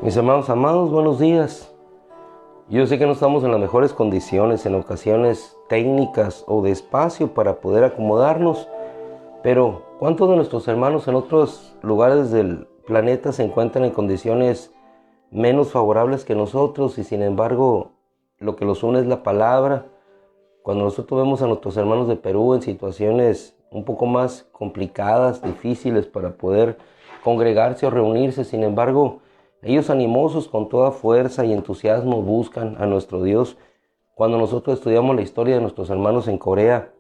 Mis hermanos amados, buenos días. Yo sé que no estamos en las mejores condiciones, en ocasiones técnicas o de espacio para poder acomodarnos, pero ¿cuántos de nuestros hermanos en otros lugares del planeta se encuentran en condiciones menos favorables que nosotros y sin embargo lo que los une es la palabra? Cuando nosotros vemos a nuestros hermanos de Perú en situaciones un poco más complicadas, difíciles para poder congregarse o reunirse, sin embargo, ellos animosos con toda fuerza y entusiasmo buscan a nuestro Dios. Cuando nosotros estudiamos la historia de nuestros hermanos en Corea,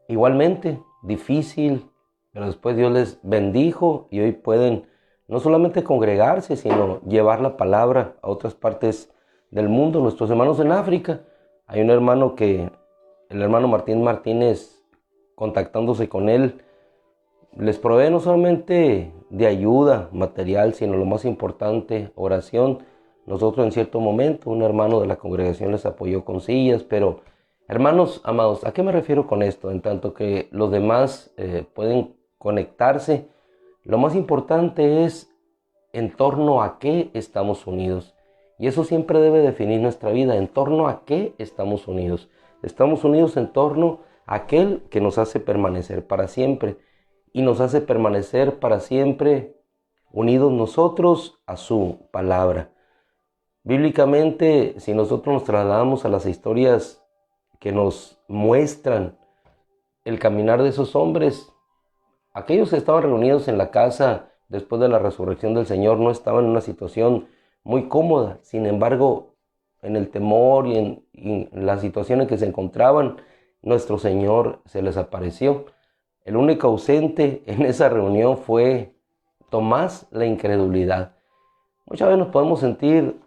igualmente difícil, pero después Dios les bendijo y hoy pueden no solamente congregarse, sino llevar la palabra a otras partes del mundo. Nuestros hermanos en África, hay un hermano el hermano Martín Martínez, contactándose con él, les provee no solamente de ayuda material, sino lo más importante, oración. Nosotros en cierto momento, un hermano de la congregación les apoyó con sillas, pero hermanos amados, ¿a qué me refiero con esto? En tanto que los demás pueden conectarse, lo más importante es en torno a qué estamos unidos. Y eso siempre debe definir nuestra vida, en torno a qué estamos unidos. Estamos unidos en torno a aquel que nos hace permanecer para siempre. Y nos hace permanecer para siempre unidos nosotros a su palabra. Bíblicamente, si nosotros nos trasladamos a las historias que nos muestran el caminar de esos hombres, aquellos que estaban reunidos en la casa después de la resurrección del Señor no estaban en una situación muy cómoda. Sin embargo, en el temor y en la situación en que se encontraban, nuestro Señor se les apareció. El único ausente en esa reunión fue Tomás, la incredulidad. Muchas veces nos podemos sentir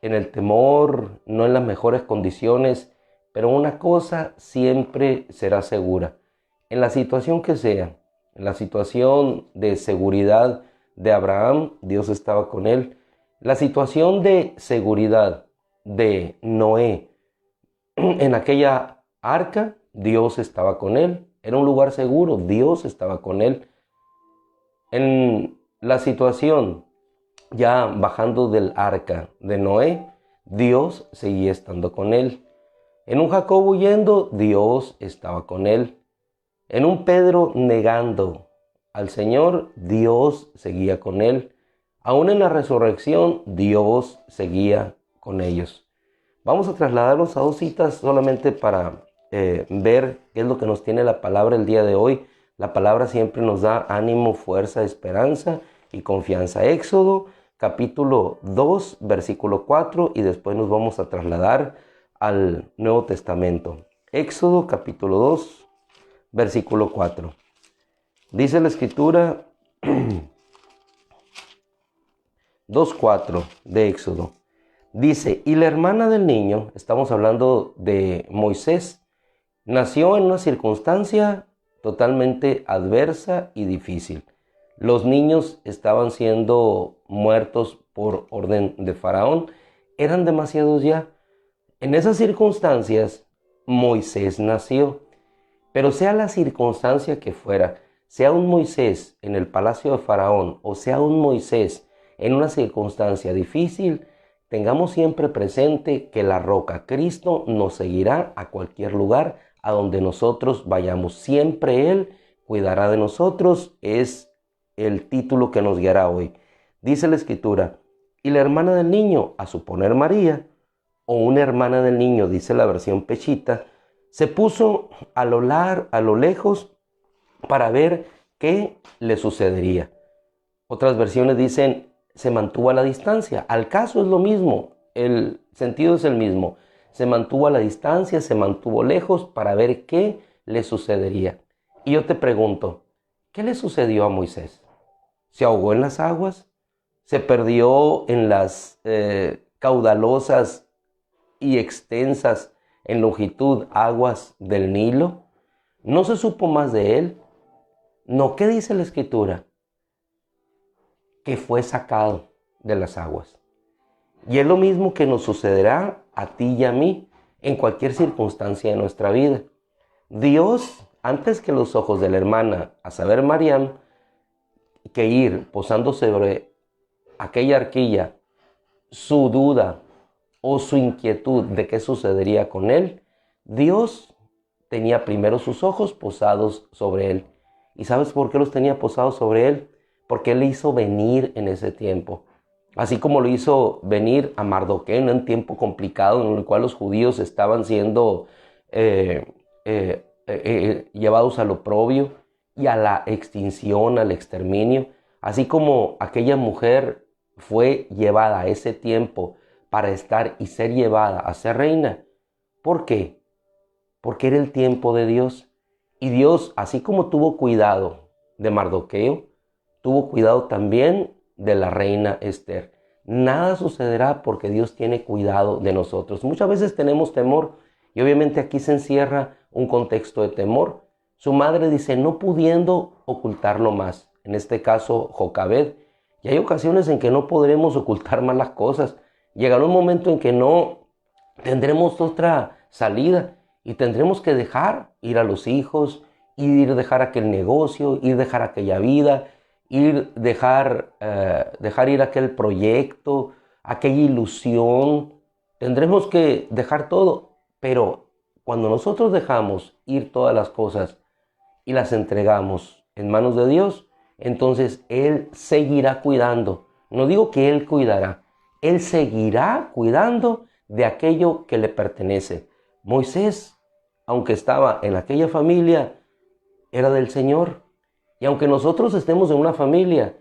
en el temor, no en las mejores condiciones, pero una cosa siempre será segura. En la situación que sea, en la situación de seguridad de Abraham, Dios estaba con él. La situación de seguridad de Noé, en aquella arca, Dios estaba con él. Era un lugar seguro, Dios estaba con él. En la situación ya bajando del arca de Noé, Dios seguía estando con él. En un Jacob huyendo, Dios estaba con él. En un Pedro negando al Señor, Dios seguía con él. Aún en la resurrección, Dios seguía con ellos. Vamos a trasladarnos a dos citas solamente para ver qué es lo que nos tiene la palabra el día de hoy. La palabra siempre nos da ánimo, fuerza, esperanza y confianza. Éxodo capítulo 2, versículo 4 y después nos vamos a trasladar al Nuevo Testamento. Éxodo capítulo 2, versículo 4. Dice la escritura 2:4 de Éxodo. Dice, y la hermana del niño, estamos hablando de Moisés, nació en una circunstancia totalmente adversa y difícil. Los niños estaban siendo muertos por orden de Faraón. Eran demasiados ya. En esas circunstancias, Moisés nació. Pero sea la circunstancia que fuera, sea un Moisés en el palacio de Faraón o sea un Moisés en una circunstancia difícil, tengamos siempre presente que la roca Cristo nos seguirá a cualquier lugar a donde nosotros vayamos. Siempre Él cuidará de nosotros. Es el título que nos guiará hoy. Dice la escritura, y la hermana del niño, a suponer María, o una hermana del niño, dice la versión Pechita, se puso a lo lejos para ver qué le sucedería. Otras versiones dicen, se mantuvo a la distancia. Al caso es lo mismo, el sentido es el mismo. Se mantuvo a la distancia, se mantuvo lejos para ver qué le sucedería. Y yo te pregunto, ¿qué le sucedió a Moisés? ¿Se ahogó en las aguas? ¿Se perdió en las caudalosas y extensas en longitud aguas del Nilo? ¿No se supo más de él? No, ¿qué dice la escritura? Que fue sacado de las aguas. Y es lo mismo que nos sucederá a ti y a mí en cualquier circunstancia de nuestra vida. Dios, antes que los ojos de la hermana, a saber Mariam, que ir posando sobre aquella arquilla, su duda o su inquietud de qué sucedería con él, Dios tenía primero sus ojos posados sobre él. ¿Y sabes por qué los tenía posados sobre él? Porque él le hizo venir en ese tiempo. Así como lo hizo venir a Mardoqueo en un tiempo complicado en el cual los judíos estaban siendo llevados al oprobio y a la extinción, al exterminio. Así como aquella mujer fue llevada a ese tiempo para estar y ser llevada a ser reina. ¿Por qué? Porque era el tiempo de Dios. Y Dios, así como tuvo cuidado de Mardoqueo, tuvo cuidado también de la reina Esther. Nada sucederá porque Dios tiene cuidado de nosotros. Muchas veces tenemos temor y obviamente aquí se encierra un contexto de temor. Su madre dice, no pudiendo ocultarlo más. En este caso, Jocabed. Y hay ocasiones en que no podremos ocultar más las cosas. Llegará un momento en que no tendremos otra salida y tendremos que dejar ir a los hijos, dejar aquel negocio, dejar aquella vida, dejar ir aquel proyecto, aquella ilusión. Tendremos que dejar todo, pero cuando nosotros dejamos ir todas las cosas y las entregamos en manos de Dios, entonces Él seguirá cuidando. No digo que Él cuidará, Él seguirá cuidando de aquello que le pertenece. Moisés, aunque estaba en aquella familia, era del Señor. Y aunque nosotros estemos en una familia,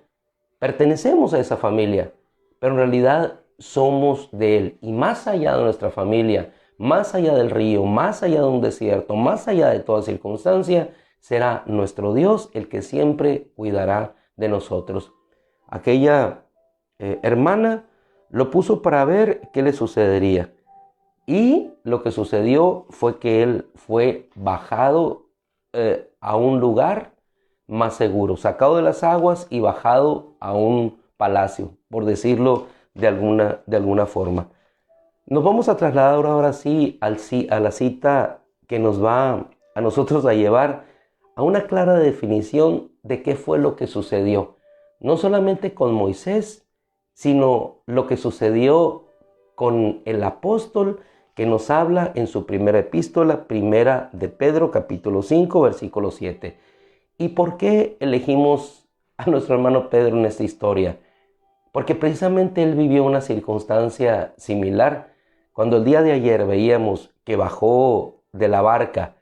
pertenecemos a esa familia, pero en realidad somos de Él. Y más allá de nuestra familia, más allá del río, más allá de un desierto, más allá de toda circunstancia, será nuestro Dios el que siempre cuidará de nosotros. Aquella hermana lo puso para ver qué le sucedería. Y lo que sucedió fue que él fue bajado a un lugar más seguro, sacado de las aguas y bajado a un palacio, por decirlo de alguna forma. Nos vamos a trasladar ahora sí a la cita que nos va a nosotros a llevar a una clara definición de qué fue lo que sucedió, no solamente con Moisés, sino lo que sucedió con el apóstol que nos habla en su primera epístola, primera de Pedro, capítulo 5, versículo 7. ¿Y por qué elegimos a nuestro hermano Pedro en esta historia? Porque precisamente él vivió una circunstancia similar. Cuando el día de ayer veíamos que bajó de la barca,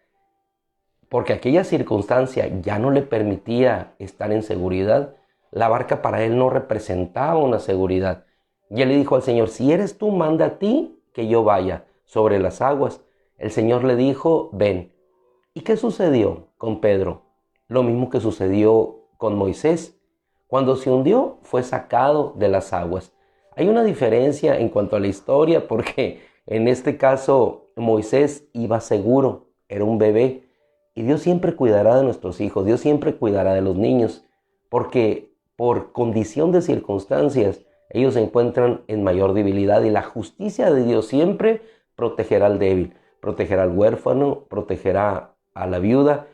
porque aquella circunstancia ya no le permitía estar en seguridad, la barca para él no representaba una seguridad. Y él le dijo al Señor, si eres tú, manda a ti que yo vaya sobre las aguas. El Señor le dijo, ven. ¿Y qué sucedió con Pedro? Lo mismo que sucedió con Moisés. Cuando se hundió, fue sacado de las aguas. Hay una diferencia en cuanto a la historia, porque en este caso Moisés iba seguro, era un bebé. Y Dios siempre cuidará de nuestros hijos, Dios siempre cuidará de los niños, porque por condición de circunstancias, ellos se encuentran en mayor debilidad y la justicia de Dios siempre protegerá al débil, protegerá al huérfano, protegerá a la viuda.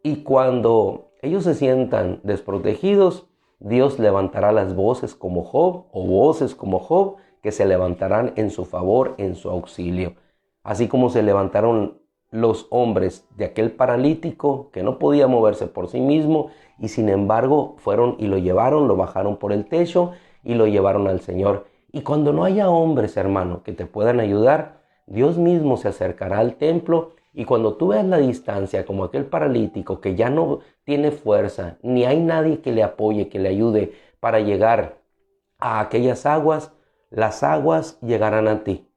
Y cuando ellos se sientan desprotegidos, Dios levantará las voces como Job o voces como Job que se levantarán en su favor, en su auxilio. Así como se levantaron los hombres de aquel paralítico que no podía moverse por sí mismo y sin embargo fueron y lo llevaron, lo bajaron por el techo y lo llevaron al Señor. Y cuando no haya hombres, hermano, que te puedan ayudar, Dios mismo se acercará al templo y cuando tú veas la distancia como aquel paralítico que ya no tiene fuerza, ni hay nadie que le apoye, que le ayude para llegar a aquellas aguas, las aguas llegarán a ti.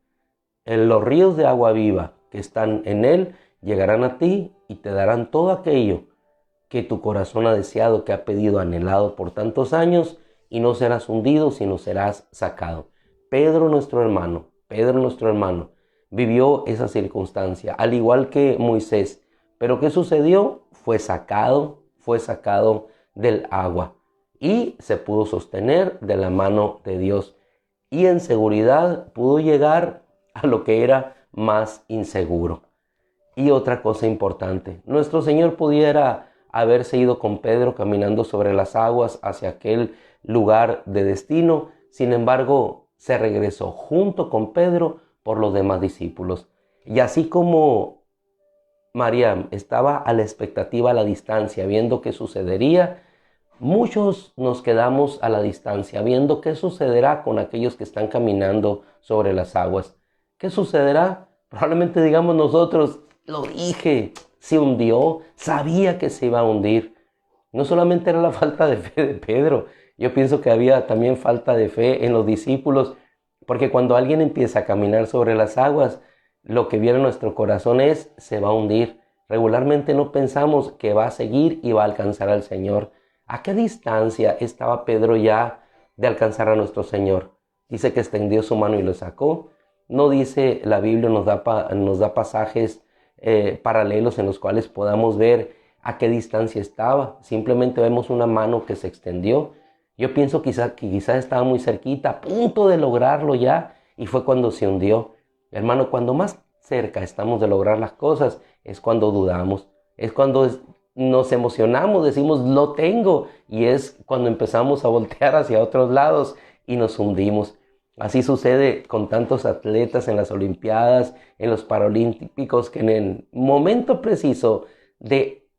En los ríos de agua viva que están en él llegarán a ti y te darán todo aquello que tu corazón ha deseado, que ha pedido, anhelado por tantos años, y no serás hundido, sino serás sacado. Pedro nuestro hermano, vivió esa circunstancia, al igual que Moisés. Pero ¿qué sucedió? Fue sacado del agua y se pudo sostener de la mano de Dios. Y en seguridad pudo llegar a lo que era más inseguro. Y otra cosa importante, nuestro Señor pudiera haberse ido con Pedro caminando sobre las aguas hacia aquel lugar de destino Sin embargo, se regresó junto con Pedro por los demás discípulos. Y así como María estaba a la expectativa, a la distancia, viendo qué sucedería, muchos nos quedamos a la distancia, viendo qué sucederá con aquellos que están caminando sobre las aguas. ¿Qué sucederá? Probablemente digamos nosotros, lo dije, se hundió, sabía que se iba a hundir. No solamente era la falta de fe de Pedro, yo pienso que había también falta de fe en los discípulos, porque cuando alguien empieza a caminar sobre las aguas, lo que viene a nuestro corazón es, se va a hundir. Regularmente no pensamos que va a seguir y va a alcanzar al Señor. ¿A qué distancia estaba Pedro ya de alcanzar a nuestro Señor? Dice que extendió su mano y lo sacó. No dice la Biblia, nos da pasajes paralelos en los cuales podamos ver a qué distancia estaba. Simplemente vemos una mano que se extendió. Yo pienso que quizás estaba muy cerquita, a punto de lograrlo ya, y fue cuando se hundió. Hermano, cuando más cerca estamos de lograr las cosas, es cuando dudamos, es cuando nos emocionamos, decimos, lo tengo, y es cuando empezamos a voltear hacia otros lados y nos hundimos. Así sucede con tantos atletas en las Olimpiadas, en los Paralímpicos, que en el momento preciso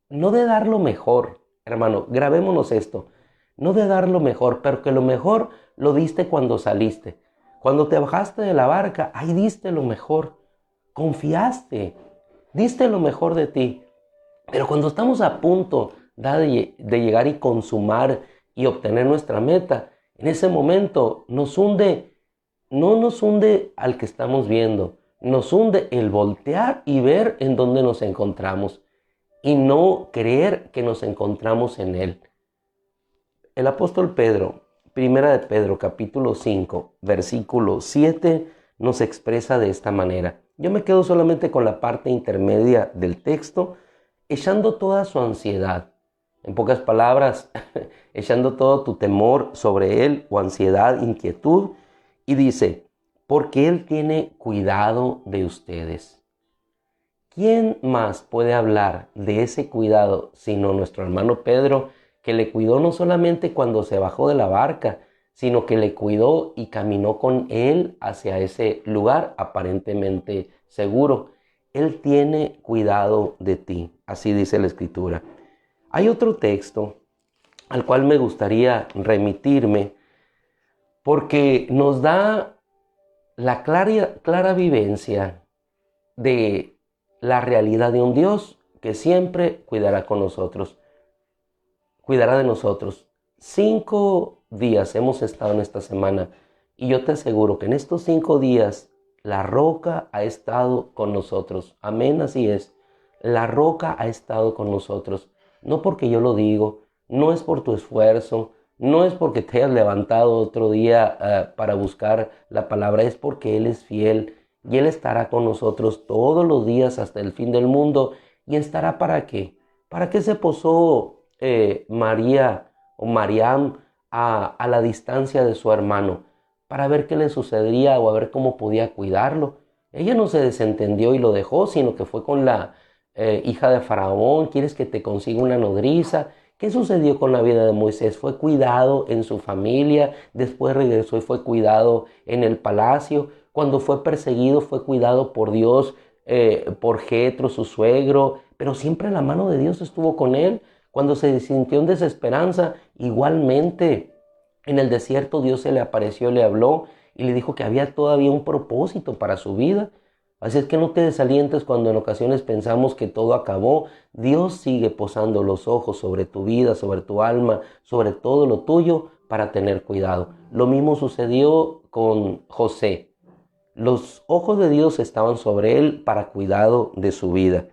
no de dar lo mejor, hermano, grabémonos esto, no de dar lo mejor, pero que lo mejor lo diste cuando saliste. Cuando te bajaste de la barca, ahí diste lo mejor, confiaste, diste lo mejor de ti. Pero cuando estamos a punto de llegar y consumar y obtener nuestra meta, en ese momento nos hunde, no nos hunde al que estamos viendo, nos hunde el voltear y ver en dónde nos encontramos y no creer que nos encontramos en Él. El apóstol Pedro, Primera de Pedro, capítulo 5, versículo 7, nos expresa de esta manera. Yo me quedo solamente con la parte intermedia del texto, echando toda su ansiedad. En pocas palabras, echando todo tu temor sobre Él, o ansiedad, inquietud, y dice, porque Él tiene cuidado de ustedes. ¿Quién más puede hablar de ese cuidado sino nuestro hermano Pedro, que le cuidó no solamente cuando se bajó de la barca, sino que le cuidó y caminó con él hacia ese lugar aparentemente seguro? Él tiene cuidado de ti, así dice la Escritura. Hay otro texto al cual me gustaría remitirme porque nos da la clara vivencia de la realidad de un Dios que siempre cuidará con nosotros. Cuidará de nosotros. 5 días hemos estado en esta semana y yo te aseguro que en estos 5 días la roca ha estado con nosotros. Amén, así es. La roca ha estado con nosotros. No porque yo lo digo, no es por tu esfuerzo, no es porque te hayas levantado otro día para buscar la palabra, es porque Él es fiel y Él estará con nosotros todos los días hasta el fin del mundo. ¿Y estará para qué? ¿Para qué se posó María o Mariam a la distancia de su hermano? Para ver qué le sucedería o a ver cómo podía cuidarlo. Ella no se desentendió y lo dejó, sino que fue con la hija de Faraón. ¿Quieres que te consiga una nodriza? ¿Qué sucedió con la vida de Moisés? Fue cuidado en su familia, después regresó y fue cuidado en el palacio. Cuando fue perseguido fue cuidado por Dios, por Jetro, su suegro, pero siempre la mano de Dios estuvo con él. Cuando se sintió en desesperanza, igualmente en el desierto Dios se le apareció, le habló y le dijo que había todavía un propósito para su vida. Así es que no te desalientes cuando en ocasiones pensamos que todo acabó. Dios sigue posando los ojos sobre tu vida, sobre tu alma, sobre todo lo tuyo para tener cuidado. Lo mismo sucedió con José. Los ojos de Dios estaban sobre él para cuidado de su vida.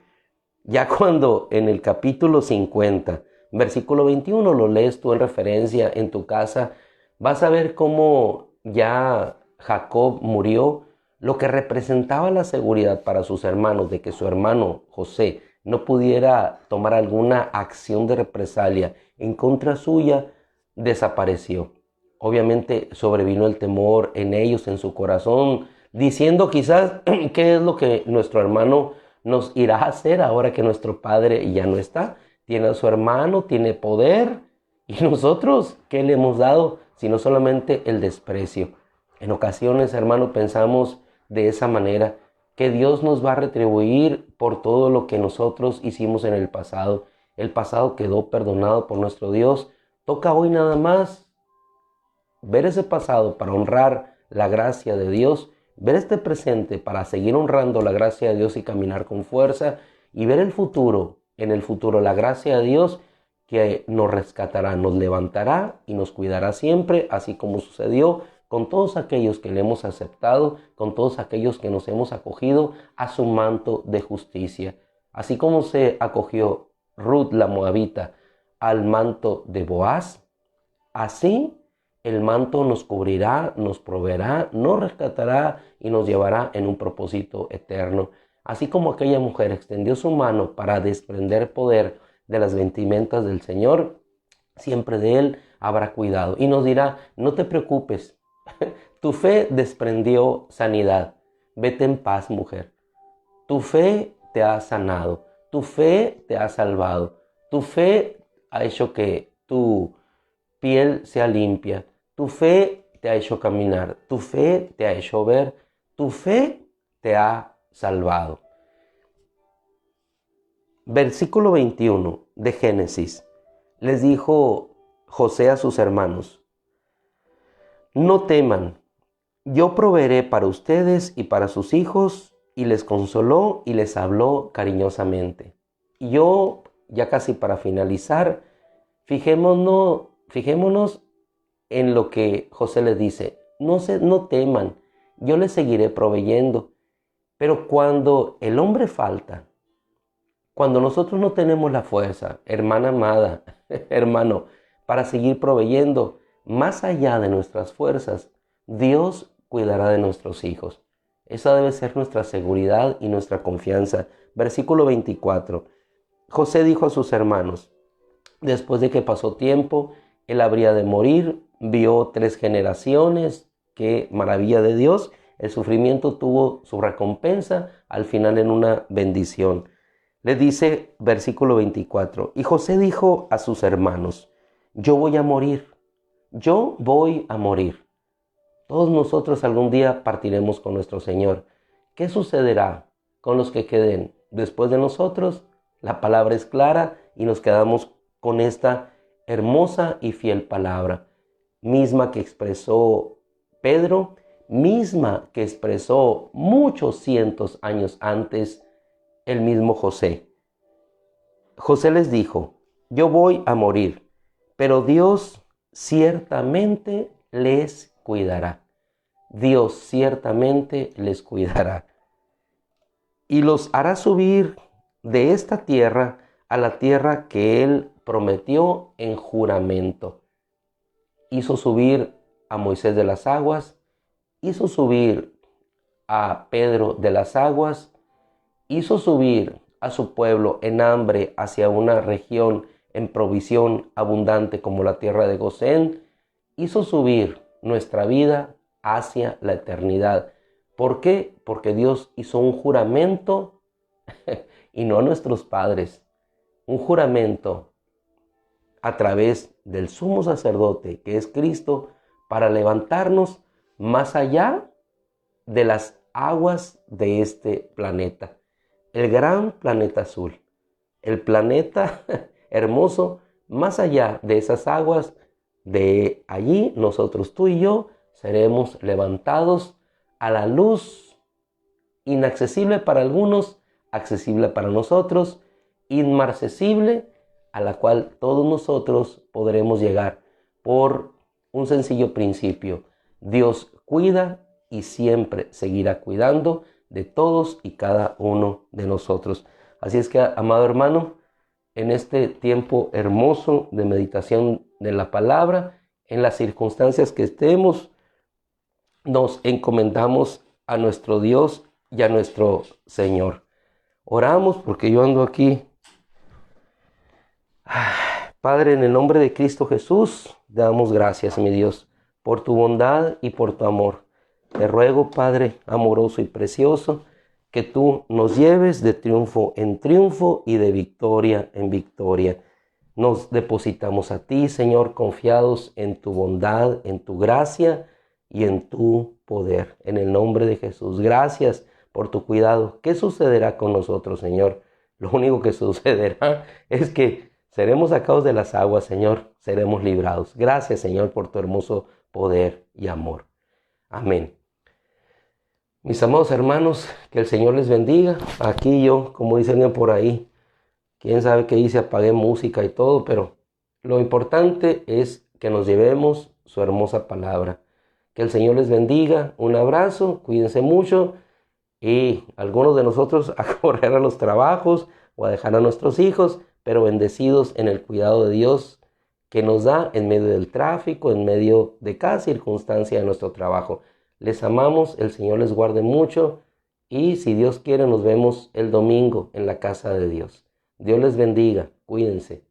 Ya cuando en el capítulo 50, versículo 21, lo lees tú en referencia en tu casa, vas a ver cómo ya Jacob murió, lo que representaba la seguridad para sus hermanos de que su hermano José no pudiera tomar alguna acción de represalia en contra suya, desapareció. Obviamente sobrevino el temor en ellos, en su corazón, diciendo quizás qué es lo que nuestro hermano nos irá a hacer ahora que nuestro padre ya no está. Tiene a su hermano, tiene poder, y nosotros, ¿qué le hemos dado? sino solamente el desprecio. En ocasiones, hermano, pensamos de esa manera, que Dios nos va a retribuir por todo lo que nosotros hicimos en el pasado. El pasado quedó perdonado por nuestro Dios. Toca hoy nada más ver ese pasado para honrar la gracia de Dios, ver este presente para seguir honrando la gracia de Dios y caminar con fuerza, y ver el futuro, en el futuro la gracia de Dios que nos rescatará, nos levantará y nos cuidará siempre, así como sucedió con todos aquellos que le hemos aceptado, con todos aquellos que nos hemos acogido a su manto de justicia. Así como se acogió Ruth la Moabita al manto de Boaz, así el manto nos cubrirá, nos proveerá, nos rescatará y nos llevará en un propósito eterno. Así como aquella mujer extendió su mano para desprender poder de las vestimentas del Señor, siempre de Él habrá cuidado. Y nos dirá, no te preocupes, tu fe desprendió sanidad. Vete en paz, mujer. Tu fe te ha sanado, tu fe te ha salvado, tu fe ha hecho que tu piel sea limpia, tu fe te ha hecho caminar, tu fe te ha hecho ver, tu fe te ha salvado. Versículo 21 de Génesis. Les dijo José a sus hermanos: no teman, yo proveeré para ustedes y para sus hijos. Y les consoló y les habló cariñosamente. Y yo, ya casi para finalizar, fijémonos en lo que José les dice. No teman, yo les seguiré proveyendo. Pero cuando el hombre falta, cuando nosotros no tenemos la fuerza, hermana amada, hermano, para seguir proveyendo, más allá de nuestras fuerzas, Dios cuidará de nuestros hijos. Esa debe ser nuestra seguridad y nuestra confianza. Versículo 24. José dijo a sus hermanos, después de que pasó tiempo, él habría de morir, vio 3 generaciones, qué maravilla de Dios. El sufrimiento tuvo su recompensa, al final en una bendición. Le dice, versículo 24, y José dijo a sus hermanos, yo voy a morir, yo voy a morir. Todos nosotros algún día partiremos con nuestro Señor. ¿Qué sucederá con los que queden después de nosotros? La palabra es clara y nos quedamos con esta hermosa y fiel palabra, misma que expresó Pedro, misma que expresó muchos cientos años antes el mismo José. José les dijo, yo voy a morir, pero Dios ciertamente les cuidará. Dios ciertamente les cuidará y los hará subir de esta tierra a la tierra que Él prometió en juramento. Hizo subir a Moisés de las aguas, hizo subir a Pedro de las aguas, hizo subir a su pueblo en hambre hacia una región en provisión abundante como la tierra de Gosén, hizo subir nuestra vida hacia la eternidad. ¿Por qué? Porque Dios hizo un juramento y no a nuestros padres, un juramento a través del sumo sacerdote que es Cristo para levantarnos más allá de las aguas de este planeta, el gran planeta azul, el planeta hermoso, más allá de esas aguas, de allí nosotros, tú y yo, seremos levantados a la luz inaccesible para algunos, accesible para nosotros, inmarcesible, a la cual todos nosotros podremos llegar por un sencillo principio. Dios cuida y siempre seguirá cuidando de todos y cada uno de nosotros. Así es que, amado hermano, en este tiempo hermoso de meditación de la palabra, en las circunstancias que estemos, nos encomendamos a nuestro Dios y a nuestro Señor. Oramos porque yo ando aquí. Padre, en el nombre de Cristo Jesús, te damos gracias, mi Dios, por tu bondad y por tu amor. Te ruego, Padre amoroso y precioso, que tú nos lleves de triunfo en triunfo y de victoria en victoria. Nos depositamos a ti, Señor, confiados en tu bondad, en tu gracia y en tu poder. En el nombre de Jesús, gracias por tu cuidado. ¿Qué sucederá con nosotros, Señor? Lo único que sucederá es que seremos sacados de las aguas, Señor. Seremos librados. Gracias, Señor, por tu hermoso poder y amor. Amén. Mis amados hermanos, que el Señor les bendiga. Aquí yo, como dice alguien por ahí, quién sabe qué dice, apagué música y todo, pero lo importante es que nos llevemos su hermosa palabra. Que el Señor les bendiga. Un abrazo, cuídense mucho y algunos de nosotros a correr a los trabajos o a dejar a nuestros hijos, pero bendecidos en el cuidado de Dios que nos da en medio del tráfico, en medio de cada circunstancia de nuestro trabajo. Les amamos, el Señor les guarde mucho y si Dios quiere nos vemos el domingo en la casa de Dios. Dios les bendiga, cuídense.